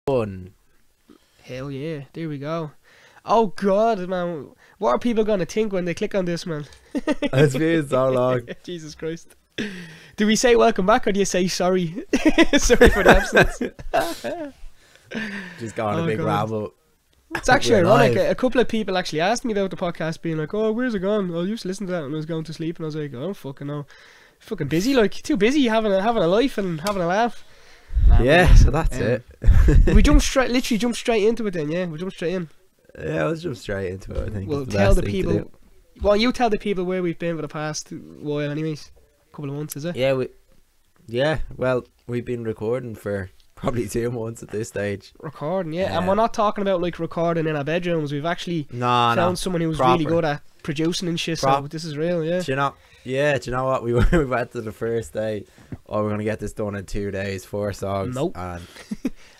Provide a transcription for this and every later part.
One. Hell yeah, there we go. Oh god, man, what are people gonna think when they click on this, man? It's been so long. Jesus Christ. Do we say welcome back or do you say sorry? Sorry for the absence. Just got on a big ramble. It's actually We're ironic. live. A couple of people actually asked me about the podcast, being like, "Oh, where's it gone?" I used to listen to that when I was going to sleep, and I was like, "I don't fucking know." Fucking busy, like too busy having a life and having a laugh. Nah, Yeah, so that's it. We literally jump straight into it then, yeah? We jump straight in. Yeah, let's jump straight into it, I think. We'll it's the tell best the thing to people. do. Well, you tell the people where we've been for the past while, anyways. Couple of months, is it? Yeah, well, we've been recording for probably 2 months at this stage. Recording, yeah. And we're not talking about like recording in our bedrooms. We've actually found someone who's really good at producing and shit, so this is real, yeah. Do you know what? We went to the first day. Oh, we're going to get this done in 2 days, 4 songs. Nope. And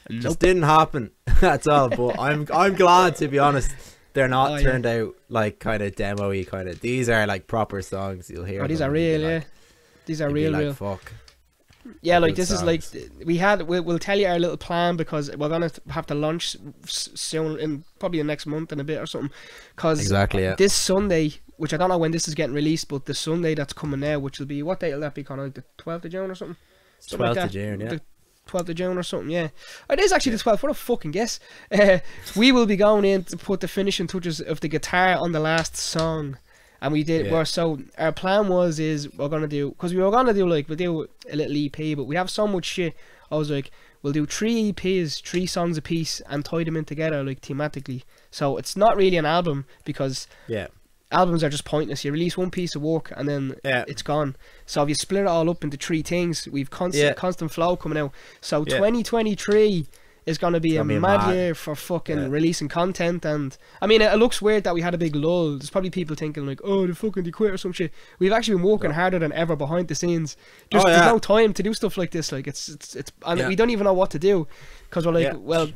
just didn't happen. That's all. But I'm glad, to be honest. They're not turned out like kind of demo-y kind of. These are like proper songs. You'll hear. Oh, these are real, yeah. These are real. Fuck. Yeah, like this songs. Is like we'll tell you our little plan because we're gonna have to launch soon, in probably the next month and a bit or something. Cause this Sunday, which I don't know when this is getting released, but the Sunday that's coming now, which will be, what date will that be? Kind of like the 12th of June or something. 12th of June, yeah. The 12th of June or something, yeah. It is actually the 12th. What a fucking guess. We will be going in to put the finishing touches of the guitar on the last song. And we did. So our plan we're gonna do, because we were gonna do like, we'll do a little EP, but we have so much shit. I was like, we'll do 3 EPs, 3 songs a piece, and tie them in together like thematically. So it's not really an album, because albums are just pointless. You release one piece of work and then it's gone. So if you split it all up into 3 things, we've constant flow coming out. So 2023 is going to be a mad year for fucking releasing content. And I mean, it looks weird that we had a big lull. There's probably people thinking like, oh, they quit or some shit. We've actually been working harder than ever behind the scenes. There's no time to do stuff like this. Like it's and we don't even know what to do, because we're like, well,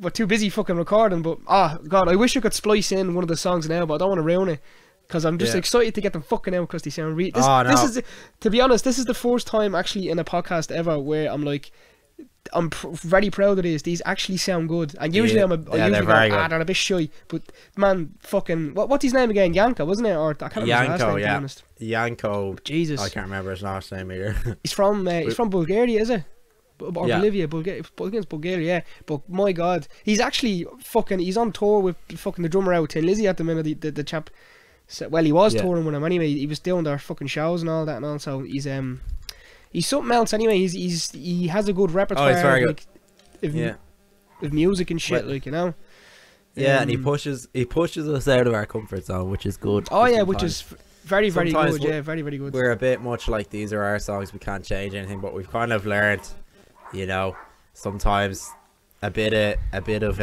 we're too busy fucking recording. But god, I wish I could splice in one of the songs now, but I don't want to ruin it, because I'm just excited to get them fucking out, because they sound real. This is, to be honest, this is the first time actually in a podcast ever where I'm like, I'm very proud of these actually sound good. And usually I usually go, they're a bit shy, but man, fucking what's his name again? Yanko, wasn't it? Or I can't remember his last name, to be honest. Yanko. Jesus, I can't remember his last name either. He's from Bulgaria, is it? Or Bolivia, Bulgaria, yeah. But my god, he's actually fucking, he's on tour with fucking the drummer out in Lizzie at the minute, the chap. So, well, he was touring with him anyway. He was doing their fucking shows and all that, and also he's something else anyway. He has a good repertoire. Oh, he's very good. Of music and shit, like, you know. Yeah, and he pushes us out of our comfort zone, which is good. Oh yeah, which is very good. Yeah, very good. We're a bit much like, these are our songs, we can't change anything, but we've kind of learned, you know, sometimes a bit of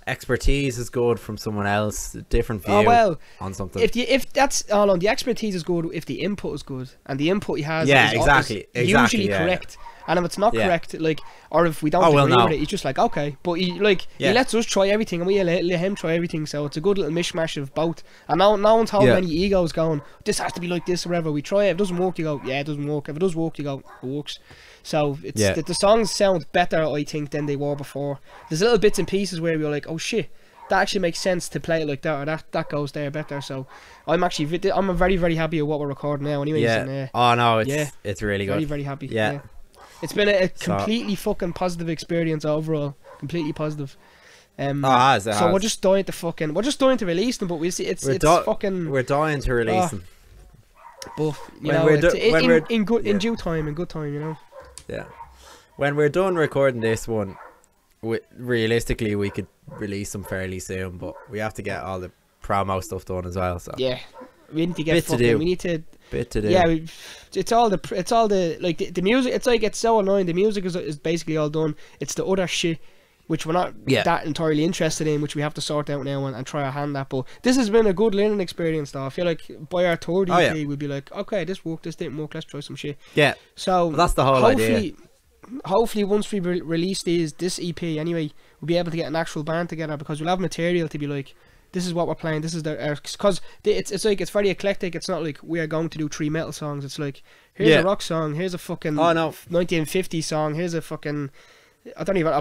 expertise is good from someone else, a different view on something. If that's all on, the expertise is good if the input is good, and the input he has is usually correct. And if it's not correct, like, or if we don't agree with it, he's just like, okay. But he lets us try everything, and we let him try everything. So it's a good little mishmash of both. And no one's holding any egos going, this has to be like this or whatever. We try it. If it doesn't work, you go, yeah, it doesn't work. If it does work, you go, it works. So it's the songs sound better, I think, than they were before. There's little bits and pieces where we're like, oh shit, that actually makes sense to play it like that, or that goes there better. So I'm very, very happy with what we're recording now anyways. And, it's really good. Very, very happy. Yeah. It's been a completely fucking positive experience overall. Completely positive. So we're just dying to release them, but we'll see. We're dying to release them. But you know, in due time, in good time, you know. Yeah. When we're done recording this one, realistically we could release them fairly soon, but we have to get all the promo stuff done as well. So yeah, we need to get we need to. Bit to do. Yeah, it's all the like the music. It's like, it's so annoying. The music is basically all done. It's the other shit which we're not that entirely interested in, which we have to sort out now and try our hand at. But this has been a good learning experience, though. I feel like by our third EP, we'll be like, okay, this worked, this didn't work, let's try some shit. Yeah. So that's the whole idea. Hopefully, once we release this EP anyway, we'll be able to get an actual band together, because we'll have material to be like, this is what we're playing, this is because it's like, it's very eclectic. It's not like we are going to do 3 metal songs. It's like, here's a rock song, here's a fucking 1950 song, here's a fucking I don't even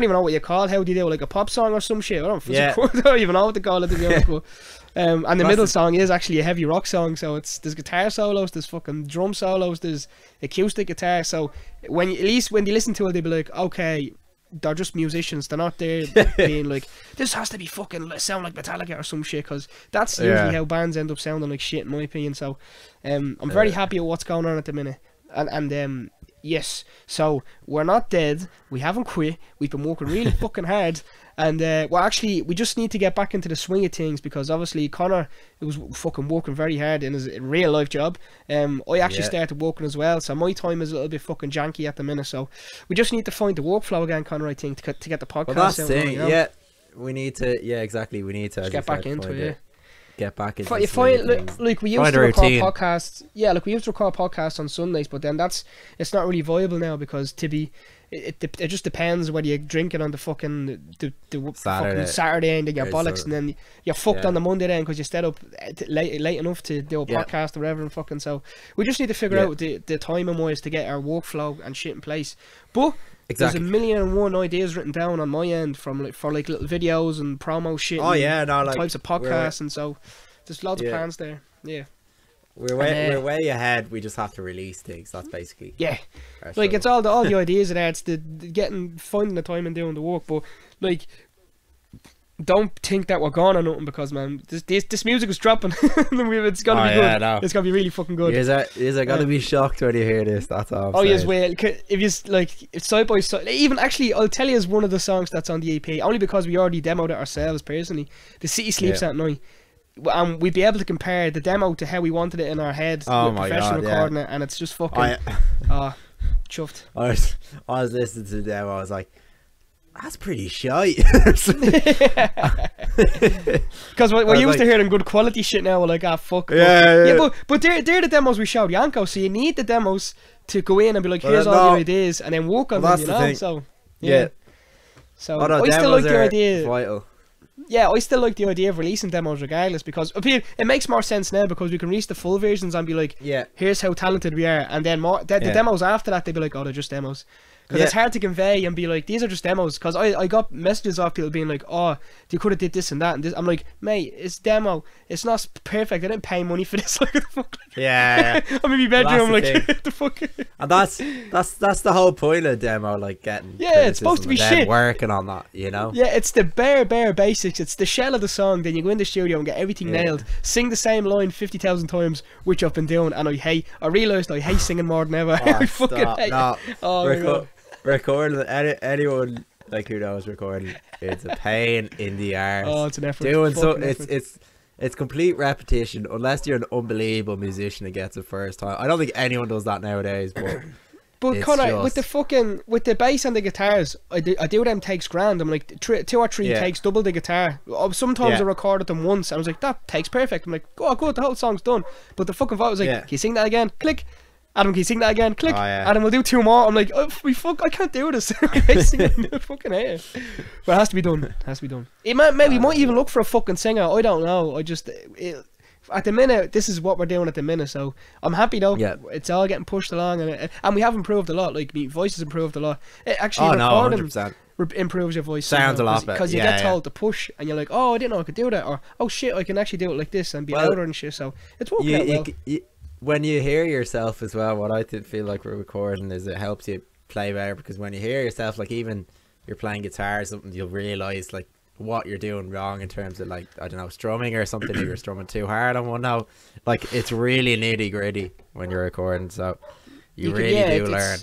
know what you call it. How do you do like a pop song or some shit? I don't even know what to call it, to be honest. But, and the middle song is actually a heavy rock song, so there's guitar solos, there's fucking drum solos, there's acoustic guitar. So at least when you listen to it, they'll be like, okay, they're just musicians. They're not there being like, this has to be fucking sound like Metallica or some shit, because that's usually how bands end up sounding like shit, in my opinion. So I'm very happy with what's going on at the minute. And yes, so we're not dead. We haven't quit. We've been working really fucking hard. And we just need to get back into the swing of things, because obviously Connor was fucking working very hard in his real life job. I actually started working as well, so my time is a little bit fucking janky at the minute. So we just need to find the workflow again, Connor, I think, to get the podcast out. Well, that's the thing, you know? We need to, exactly. We need to just get back into it, Get back into you find, like we used to record podcasts. Yeah, like we used to record podcasts on Sundays, but then it's not really viable now, because it just depends whether you're drinking on the fucking Saturday and then you're bollocks, and then you're fucked on the Monday then because you stayed up late enough to do a podcast or whatever, and fucking. So we just need to figure out the timing wise to get our workflow and shit in place. But there's a million and one ideas written down on my end for little videos and promo shit. Types of podcasts, and so there's loads of plans there. Yeah. We're way ahead. We just have to release things. That's basically like it's all the ideas are there. It's the finding the time and doing the work. But like, don't think that we're gone or nothing, because man, this music is dropping. It's gonna be good. No. It's gonna be really fucking good. You're gonna be shocked when you hear this. That's all. Yes, well, if you like, it's side by side. Even actually, I'll tell you, is one of the songs that's on the EP, only because we already demoed it ourselves personally. The City Sleeps at Night. And we'd be able to compare the demo to how we wanted it in our heads with professional recording it, and it's just fucking chuffed. I was listening to the demo, I was like, that's pretty shite. Because we're used to hearing good quality shit now. We're like, fuck. But they're the demos we showed Yanko, so you need the demos to go in and be like, here's all the ideas, and then work on them, you know? So so I still like the idea. Vital. Yeah, I still like the idea of releasing demos regardless, because it makes more sense now, because we can release the full versions and be like, here's how talented we are, and then the demos after that, they'd be like, oh, they're just demos. Because it's hard to convey and be like, these are just demos. Because I got messages off people being like, oh, you could have did this and that and this. I'm like, mate, it's demo. It's not perfect. I didn't pay money for this. Like, what the fuck? I'm in my bedroom, like, what the fuck? And that's the whole point of demo, like getting it's supposed to be shit. Working on that, you know? Yeah, it's the bare basics. It's the shell of the song. Then you go in the studio and get everything nailed. Sing the same line 50,000 times, which I've been doing, and I realised I hate singing more than ever. I fucking hate it. Oh my God. Recording, anyone like who knows recording, it's a pain in the arse. Oh, it's an effort. It's complete repetition, unless you're an unbelievable musician that gets it first time. I don't think anyone does that nowadays, but Connor, with the bass and the guitars, I do them takes grand. I'm like 2 or 3 takes, double the guitar. Sometimes I recorded them once, and I was like, that takes perfect. I'm like, oh good, the whole song's done. But the fucking vote was like, can you sing that again? Click. Adam, can you sing that again? Click. Adam, we'll do 2 more. I'm like, I can't do this. I fucking hate it. But it has to be done. It has to be done. We might even look for a fucking singer. I don't know. At the minute, this is what we're doing at the minute. So I'm happy though. Yeah. It's all getting pushed along, and we have improved a lot. Like, my voice has improved a lot. Actually, recording 100%. Improves your voice. Sounds a lot better. Because you get told to push, and you're like, oh, I didn't know I could do that, or oh shit, I can actually do it like this and be louder and shit. So it's working out well. When you hear yourself as well, what I feel like we're recording is it helps you play better, because when you hear yourself, like even you're playing guitar or something, you'll realise like what you're doing wrong in terms of, like, I don't know, strumming or something. If you're strumming too hard on one note, like, it's really nitty gritty when you're recording, so you really do learn.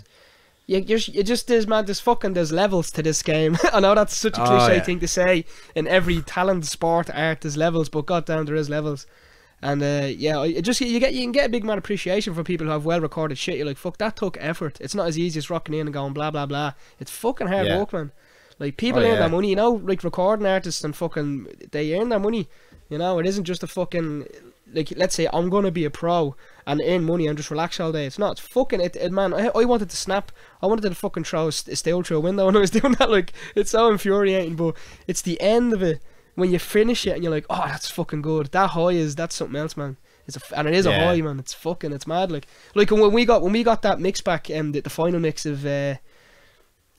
It just is, man. There's levels to this game. I know that's such a cliche thing to say. In every talent, sport, art, there's levels, but goddamn, there is levels. And you can get a big man appreciation for people who have well recorded shit. You're like, fuck, that took effort. It's not as easy as rocking in and going blah blah blah. It's fucking hard work, man. Like, people earn their money, you know, like recording artists, and fucking they earn their money. You know, it isn't just a fucking, like, let's say I'm gonna be a pro and earn money and just relax all day. It's not. It's fucking it man. I wanted to snap. I wanted to fucking throw a steel through a window when I was doing that. Like, it's so infuriating, but it's the end of it. When you finish it and you're like, oh, that's fucking good. That's something else, man. And it is a high, man. It's mad. Like when we got that mix back, the final mix of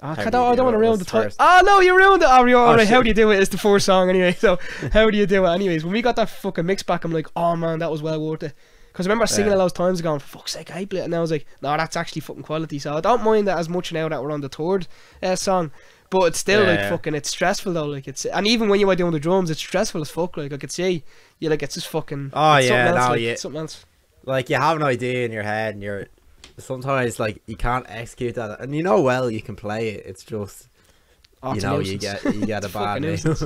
I How don't, Do You I don't Do want to It ruin was the title. first. Oh no, you ruined it. Oh, right. shit. How Do You Do It is the first song anyway. So How Do You Do It anyways. When we got that fucking mix back, I'm like, oh man, that was well worth it. Because I remember singing Yeah. it those times and going, for fuck's sake, I hate it. And I was like, no, that's actually fucking quality. So I don't mind that as much now that we're on the third song. But it's still like Yeah. fucking, it's stressful though. Like it's, and even when you were doing the drums, it's stressful as fuck. Like I could see, you like it's just fucking. Oh, it's yeah, something else, no, like, yeah. it's something else. Like, you have an idea in your head, and you're sometimes like you can't execute that, and you know well you can play it. It's just Oh, you it's a know nuisance. you get a It's bad fucking nuisance.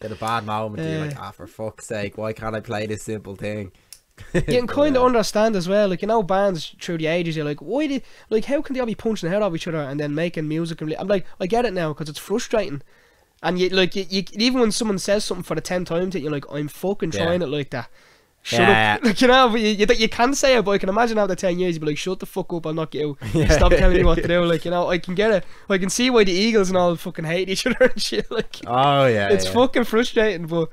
get a bad moment. And you're like, ah, for fuck's sake, why can't I play this simple thing? You can But, kind of understand as well, like, you know, bands through the ages, you're like, why did, like, how can they all be punching the head off each other and then making music? And I'm like, I get it now because it's frustrating. And you like, you even when someone says something for the 10th time, you're like, I'm fucking trying it like that. Shut Yeah. up, like, you know. But you can say it, but I can imagine after 10 years, you'd be like, shut the fuck up, I'll knock you out. Yeah. Stop telling me what to do. Like, you know, I can get it. I can see why the Eagles and all fucking hate each other and shit. Like, Oh yeah, it's yeah. fucking frustrating, but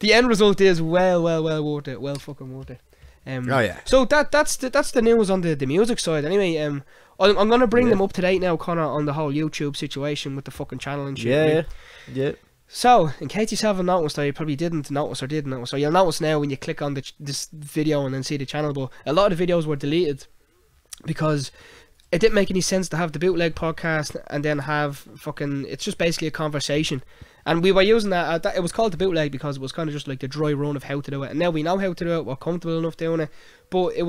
the end result is well worth it. Well fucking worth it. Oh yeah. So that's the news on the music side. Anyway, I'm gonna bring them up to date now, Connor, on the whole YouTube situation with the fucking channel and shit. Yeah, right? yeah. So, in case you haven't noticed, or you probably didn't notice or did notice, or you'll notice now when you click on this video and then see the channel, but a lot of the videos were deleted because it didn't make any sense to have the Bootleg podcast and then have fucking, it's just basically a conversation. And we were using that, it was called the Bootleg because it was kind of just like the dry run of how to do it. And now we know how to do it, we're comfortable enough doing it. But it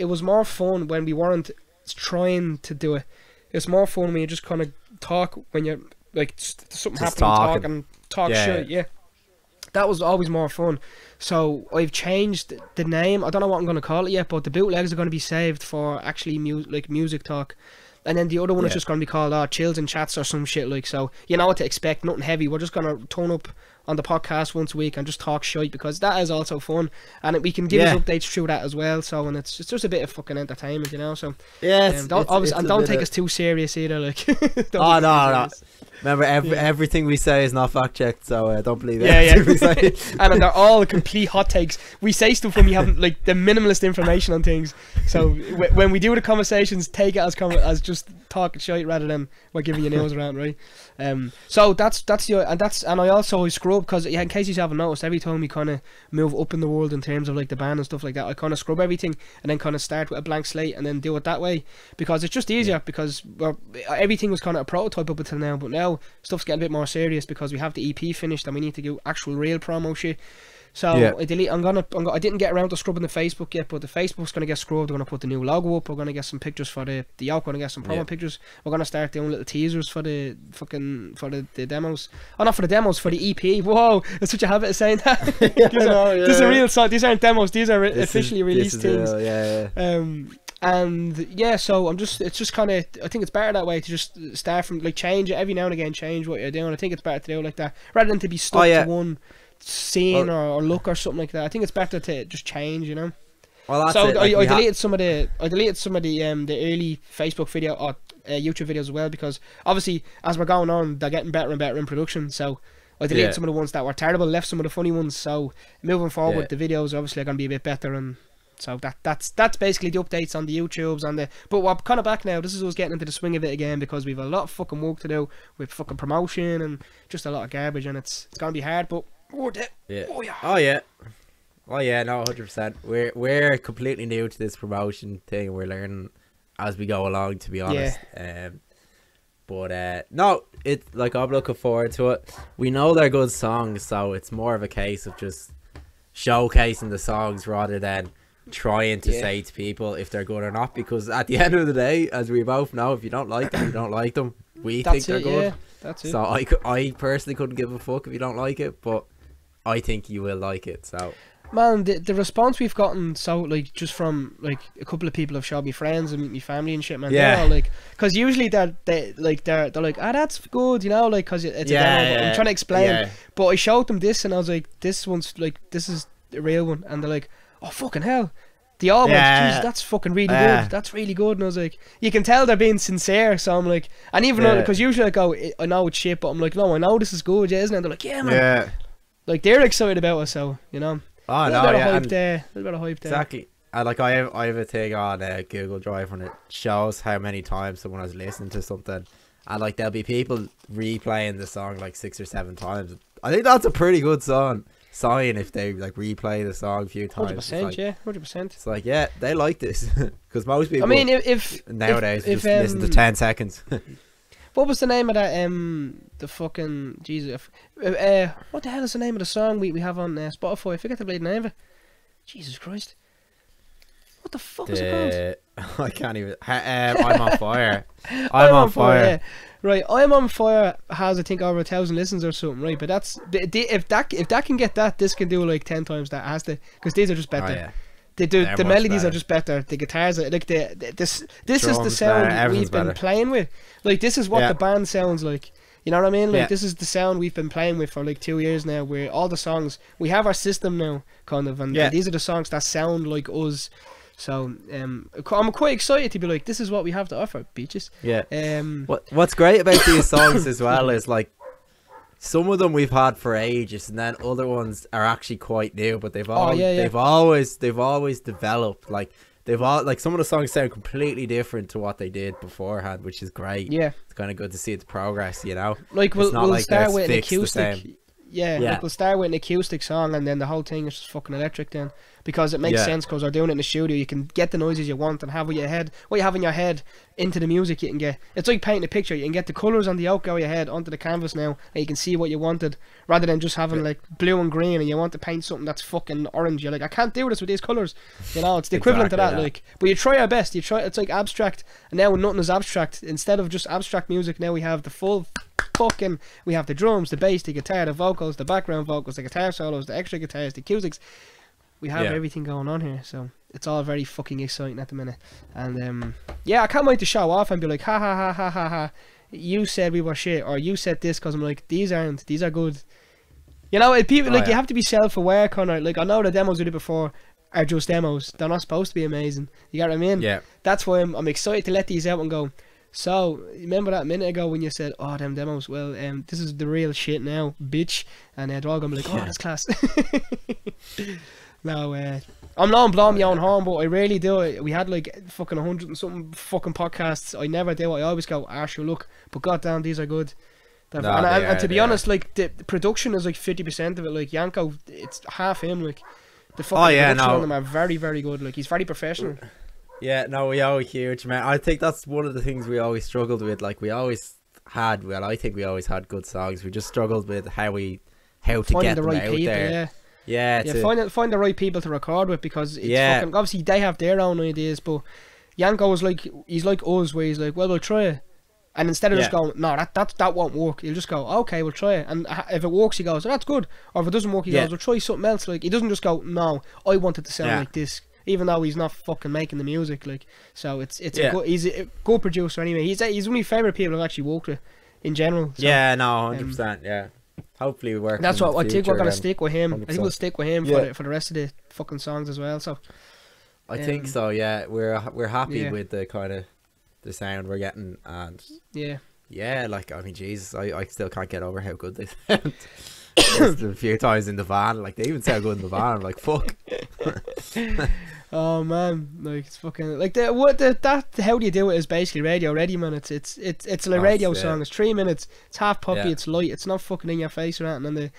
was more fun when we weren't trying to do it. It's more fun when you just kind of talk, when you're like, something Just happening, talk Yeah. shit, yeah. That was always more fun. So I've changed the name. I don't know what I'm going to call it yet, but the bootlegs are going to be saved for actually music talk. And then the other one is just going to be called Chills and Chats or some shit like. So you know what to expect, nothing heavy. We're just going to turn up on the podcast once a week and just talk shite because that is also fun. And we can give us updates through that as well. So, and it's just a bit of fucking entertainment, you know. So Yeah, don't take us too serious either. Like, Oh no. Remember, everything we say is not fact checked, so don't believe Yeah, everything we say. And they're all complete hot takes. We say stuff when we have like the minimalist information on things. So when we do the conversations, take it as just talking shit rather than we're giving you nails around, right? So that's and I also scrub because in case you haven't noticed, every time we kind of move up in the world in terms of like the band and stuff like that, I kind of scrub everything and then kind of start with a blank slate and then do it that way because it's just easier because everything was kind of a prototype up until now, but now stuff's getting a bit more serious because we have the EP finished and we need to do actual real promo shit. So I didn't get around to scrubbing the Facebook yet, but the Facebook's gonna get scrubbed. We're gonna put the new logo up. We're gonna get some pictures for the Yoke. We're gonna get some promo pictures. We're gonna start doing little teasers for the demos. Oh, not for the demos, for the EP. Whoa, it's such a habit of saying that. These are real songs. These aren't demos. These are officially released things. And yeah, so it's just kind of, I think it's better that way to just start from like change it every now and again, change what you're doing. I think it's better to do it like that rather than to be stuck to one scene or look or something like that. I think it's better to just change, you know. Well, that's so it. Like, I deleted some of the the early Facebook video or YouTube videos as well because obviously as we're going on, they're getting better and better in production. So I deleted some of the ones that were terrible, left some of the funny ones. So moving forward, the videos obviously are going to be a bit better and. So that's basically the updates on the YouTubes and but we're kind of back now. This is us getting into the swing of it again because we've a lot of fucking work to do with fucking promotion and just a lot of garbage and it's gonna be hard, but worth it. Yeah. Oh yeah. Oh yeah. No, 100%. We're completely new to this promotion thing. We're learning as we go along, to be honest. But no, it's like I'm looking forward to it. We know they're good songs, so it's more of a case of just showcasing the songs rather than trying to say to people if they're good or not, because at the end of the day, as we both know, if you don't like them, you don't like them. We think they're good. Yeah, that's it. So I personally couldn't give a fuck if you don't like it, but I think you will like it. So man, the response we've gotten, so like just from like a couple of people have showed me friends and my family and shit, man. They're all like, because usually they're like that's good, you know, like because it's a demo. But I'm trying to explain, but I showed them this and I was like, this is the real one, and they're like, oh fucking hell. They all went, jeez, that's fucking really good. That's really good. And I was like, you can tell they're being sincere. So I'm like, and even though, because usually I go, I know it's shit, but I'm like, no, I know this is good, isn't it? And they're like, yeah, man. Like they're excited about it, so you know. Oh no, a little bit of hype there. Exactly. Like I have a thing on Google Drive and it shows how many times someone has listened to something, and like there'll be people replaying the song like 6 or 7 times. I think that's a pretty good sign if they like replay the song a few times. 100%, like, yeah, 100%. It's like, yeah, they like this because most people. I mean, if nowadays if, just listen to 10 seconds. what was the name of that? The fucking Jesus. What the hell is the name of the song we have on Spotify? I forget the bloody name of it. Jesus Christ. What the fuck is it called? I can't even. I'm on fire. I'm on fire. Yeah. Right, I'm on fire has I think over 1,000 listens or something, right? But that's if that can get that, this can do like 10 times that. It has to, because these are just better. Oh, yeah. They do. They're the much melodies better. are just better. The guitars are like this is the Drums sound better, we've everything's been better. playing with. Like this is what Yeah. the band sounds like. You know what I mean? Like Yeah. this is the sound we've been playing with for like 2 years now. Where all the songs we have our system now, kind of, and Yeah. these are the songs that sound like us. So I'm quite excited to be like, this is what we have to offer, beaches. Yeah. Um, What's great about these songs as well is like some of them we've had for ages, and then other ones are actually quite new, but they've always developed. Like some of the songs sound completely different to what they did beforehand, which is great. yeah, It's kind of good to see the progress, you know. like It's not we'll like start they're with an fixed the acoustic. same. Yeah, Yeah. like we'll start with an acoustic song, and then the whole thing is just fucking electric then, because it makes Yeah. sense, because we're doing it in the studio. You can get the noises you want and have what you have in your head into the music. You can get, it's like painting a picture. You can get the colours on the outgo of your head onto the canvas now, and you can see what you wanted, rather than just having like blue and green, and you want to paint something that's fucking orange. You're like, I can't do this with these colours. You know, it's the equivalent to that. Exactly, yeah. Like, but you try our best. It's like abstract, and now nothing is abstract. Instead of just abstract music, now we have the full fucking, we have the drums, the bass, the guitar, the vocals, the background vocals, the guitar solos, the extra guitars, the acoustics. We have everything going on here, so it's all very fucking exciting at the minute. And yeah, I can't wait to show off and be like, ha ha ha ha ha ha, you said we were shit, or you said this, because I'm like, these aren't, these are good. You know, people like, you have to be self-aware, Connor. Like, I know the demos we did before are just demos. They're not supposed to be amazing. You get what I mean? Yeah. That's why I'm excited to let these out and go, so, remember that minute ago when you said, oh, them demos, well, this is the real shit now, bitch. And they're all going to be like, oh, that's class. No, I'm not blowing my own horn, but I really do it. We had like fucking 100 and something fucking podcasts. I never do. I always go, sure, look, but goddamn, these are good. And to be honest, like, the production is like 50% of it. Like, Yanko, it's half him. Like, the fucking production on them are very, very good. Like, he's very professional. Yeah, no, we are huge, man. I think that's one of the things we always struggled with. Like, we always had, well, I think we always had good songs. We just struggled with how to Finding get the them right out people, there. Yeah, find the right people to record with, because it's fucking, obviously they have their own ideas, but Yanko is like, he's like us, where he's like, well, we'll try it, and instead of just going, no, that won't work, he'll just go, okay, we'll try it, and if it works, he goes, oh, that's good, or if it doesn't work, he goes, we'll try something else. Like, he doesn't just go, no, I want it to sound like this, even though he's not fucking making the music. Like, so it's he's a good producer anyway. He's one of my favourite people I've actually worked with in general. So, yeah, no, 100%, yeah. Hopefully we work. That's what I think we're gonna stick with him. 100%. I think we'll stick with him for the rest of the fucking songs as well. So I think so. Yeah, we're happy with the kind of the sound we're getting, and yeah, like, I mean, Jesus, I still can't get over how good they sound. Just a few times in the van, like, they even sound good in the van. I'm like, fuck. Oh man, like, it's fucking like that. How do you do it is basically radio ready, man. It's a radio song. It's 3 minutes. It's half poppy. It's light. It's not fucking in your face or anything. And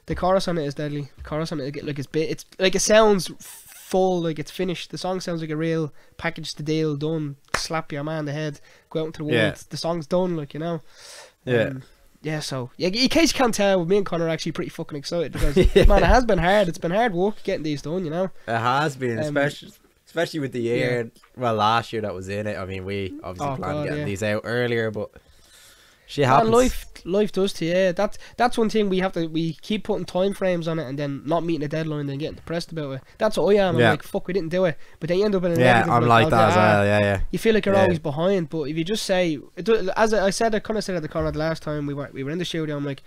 the chorus on it is deadly. The chorus on it, like, it's like, it sounds full, like it's finished. The song sounds like a real package the deal done. Slap your man in the head. Go out into the world. The song's done. Like, you know. Yeah, so in case you can't tell, me and Connor are actually pretty fucking excited, because man, it has been hard. It's been hard work getting these done, you know. It has been, especially with the year. Well, last year that was in it. I mean, we obviously planned getting these out earlier, but shit happens. Man, life does to you. That's one thing we keep putting time frames on it, and then not meeting a deadline, and then getting depressed about it. That's what I am. I'm like, fuck, we didn't do it, but then you end up in a negative. I'm like that as well. Yeah. You feel like you're always behind, but if you just say, as I said, I kind of said at the Conrad last time we were in the studio, I'm like,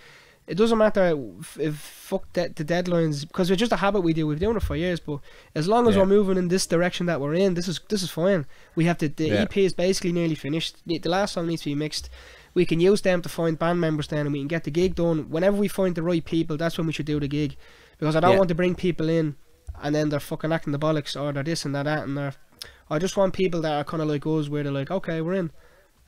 it doesn't matter if fuck the deadlines, because it's just a habit we do. We've been doing it for years, but as long as we're moving in this direction that we're in, this is fine. We have the EP is basically nearly finished. The last song needs to be mixed. We can use them to find band members then, and we can get the gig done. Whenever we find the right people, that's when we should do the gig, because I don't want to bring people in and then they're fucking acting the bollocks, or they're this and that, and I just want people that are kind of like us, where they're like, okay, we're in,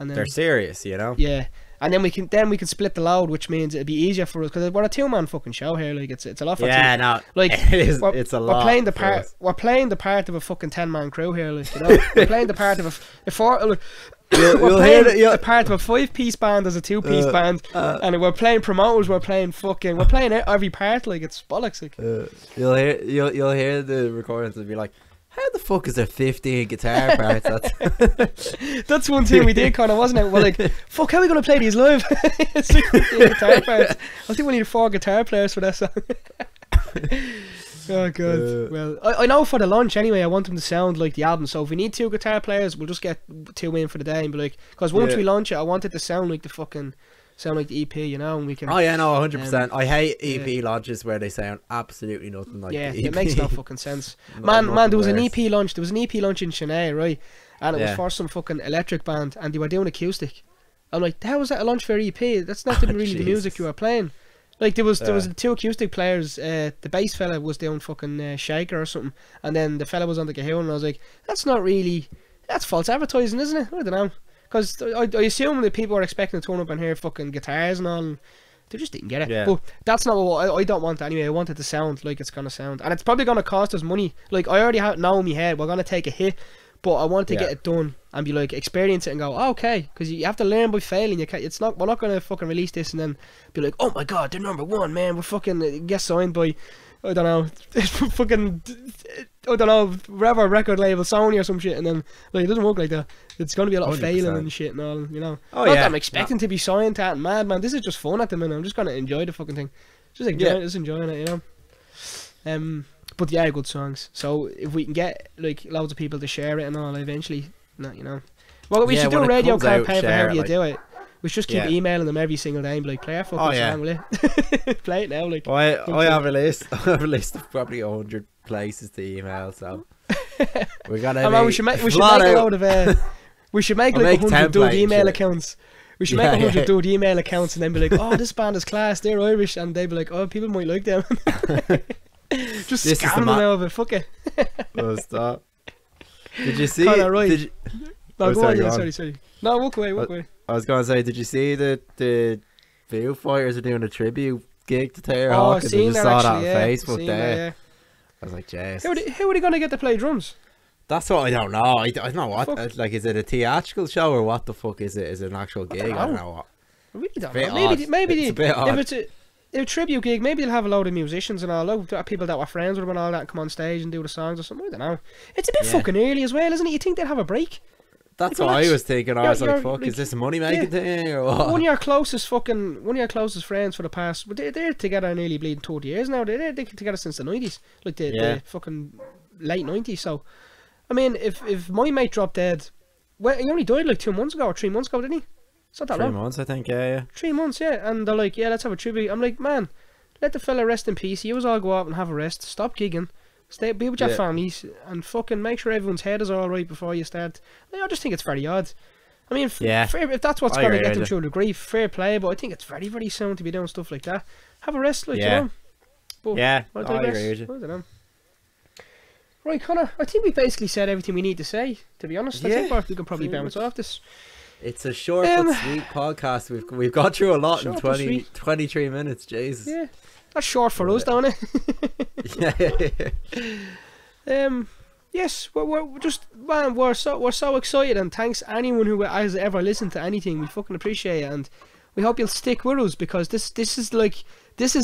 and then they're serious, you know. yeah. And then we can split the load, which means it'd be easier for us because we're a 2-man fucking show here. Like it's a lot for Yeah, two. no, Like it's a lot. We're playing the for part. us. We're playing the part of a fucking 10-man crew here. Like, you know, we're playing the part of a four. Like, we're playing the part of a 5-piece band as a 2-piece band, and we're playing promoters. We're playing every part. Like it's bollocks. Like You'll hear the recordings and be like, how the fuck is there 15 guitar parts? That's one thing we did, kind of, wasn't it? We're like, fuck, how are we gonna play these live? It's like 15 guitar parts. I think we need 4 guitar players for that song. Oh god. Well, I know for the launch anyway, I want them to sound like the album. So if we need 2 guitar players, we'll just get 2 in for the day and be like, because once we launch it, I want it to sound like the EP, you know, and we can. Oh yeah, no, 100%. I hate EP launches where they sound absolutely nothing like the EP. It makes no fucking sense. Man, there was an EP launch. There was an EP launch in Chennai, right? And it was for some fucking electric band, and they were doing acoustic. I'm like, how was that a launch for EP? That's not really the music you were playing. Like there was 2 acoustic players. The bass fella was doing fucking shaker or something, and then the fella was on the cajon. And I was like, that's false advertising, isn't it? I don't know. Because I assume that people are expecting to turn up and hear fucking guitars and all, and they just didn't get it. Yeah. But that's not what I don't want anyway. I want it to sound like it's going to sound. And it's probably going to cost us money. Like, I already know in my head, we're going to take a hit, but I want to get it done and be like, experience it and go, oh, okay. Because you have to learn by failing. We're not going to fucking release this and then be like, oh my god, they're #1, man. We're fucking get signed by, I don't know, fucking, I don't know, whatever record label, Sony or some shit, and then like it doesn't work like that. It's going to be a lot of 100%. failing and shit and all, you know. Oh, Not that I'm expecting to be signed to that and mad, man. This is just fun at the minute. I'm just going to enjoy the fucking thing. Just enjoying it, you know. But yeah, good songs. So if we can get like loads of people to share it and all, eventually, you know. Well, we should do a radio campaign for how you do it. We should just keep emailing them every single day and be like, play our fucking song, will you? Play it now, like. Well, I have a list. I have a list of probably 100 places to email, so we gotta. We should make a load of. We should make like 100 dude email accounts. We should make 100 dude email accounts and then be like, oh, this band is class. They're Irish, and they'd be like, oh, people might like them. Just scam them out of it. Fuck it. Oh, stop. Did you see? Right. No, go on. Sorry. No, walk away. I was gonna say, did you see that the Foo Fighters are doing a tribute gig to Taylor Hawkins? I just saw that on Facebook there. I was like, jeez. How are they gonna get to play drums? That's what I don't know. I don't know what. Like, is it a theatrical show or what the fuck is it? Is it an actual gig? I don't know what. I really don't know. Maybe it's a bit odd. If it's a tribute gig, maybe they'll have a load of musicians and all. People that were friends with them and all that come on stage and do the songs or something. I don't know. It's a bit fucking early as well, isn't it? You think they'd have a break? That's what I was thinking. I was like, fuck, is this a money making thing or what? One of your closest friends for the past, they're together nearly bleeding 30 years now. They're together since the 90s, like the fucking late 90s. So, I mean, if my mate dropped dead, well, he only died like 2 months ago or 3 months ago, didn't he? It's not that 3 long. 3 months, I think. Yeah. 3 months, yeah. And they're like, yeah, let's have a tribute. I'm like, man, let the fella rest in peace. You all go out and have a rest. Stop gigging. Be with your families and fucking make sure everyone's head is alright before you start. I just think it's very odd. I mean, if that's what's going to get them through the grief, fair play, but I think it's very, very soon to be doing stuff like that. Have a rest, like, you know. But I agree with you. I don't know. Right, Connor, I think we basically said everything we need to say, to be honest. I think we can probably bounce off this. It's a short but sweet podcast. We've got through a lot in 23 minutes, Jesus. Yeah. That's short for us, don't it? Yes, we're just, man, we're so excited, and thanks anyone who has ever listened to anything. We fucking appreciate it, and we hope you'll stick with us, because this is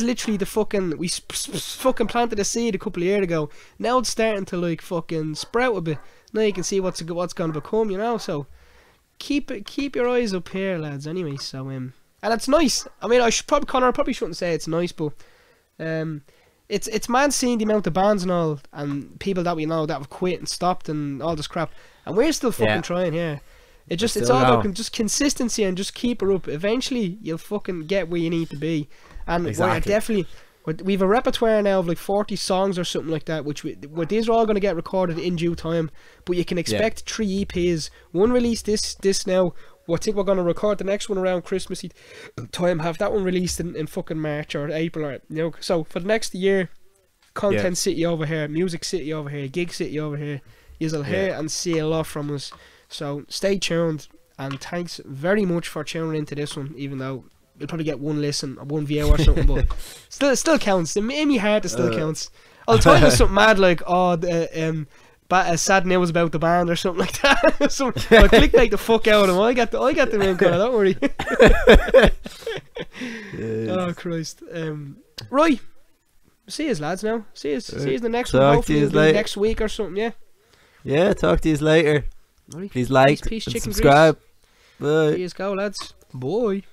literally the fucking, we fucking planted a seed a couple of years ago. Now it's starting to like fucking sprout a bit. Now you can see what's going to become, you know. So keep your eyes up here, lads. Anyway, so and it's nice. I mean, Connor, I probably shouldn't say it's nice, but it's man seeing the amount of bands and all, and people that we know that have quit and stopped and all this crap, and we're still fucking trying here. It's all about just consistency and just keep it up. Eventually, you'll fucking get where you need to be, and we've a repertoire now of like 40 songs or something like that, which these are all going to get recorded in due time. But you can expect 3 EPs, one release this now. I think we're going to record the next one around Christmas time, have that one released in fucking March or April, or, you know. So for the next year, Content City over here, Music City over here, Gig City over here, you'll hear and see a lot from us. So stay tuned, And thanks very much for tuning into this one, even though you'll probably get one listen or one view or something, but it still counts. In my heart, it still counts. I'll tell you something mad like, sad news about the band or something like that. So I'll clickbait the fuck out of them. I get the main colour, don't worry. Oh Christ. Right. See yous lads now. See yous the next one. Hopefully it'll be next week or something, yeah. Yeah, talk to yous later. Right. Please like peace, and chicken subscribe. Grease. Bye. See yous go lads. Bye.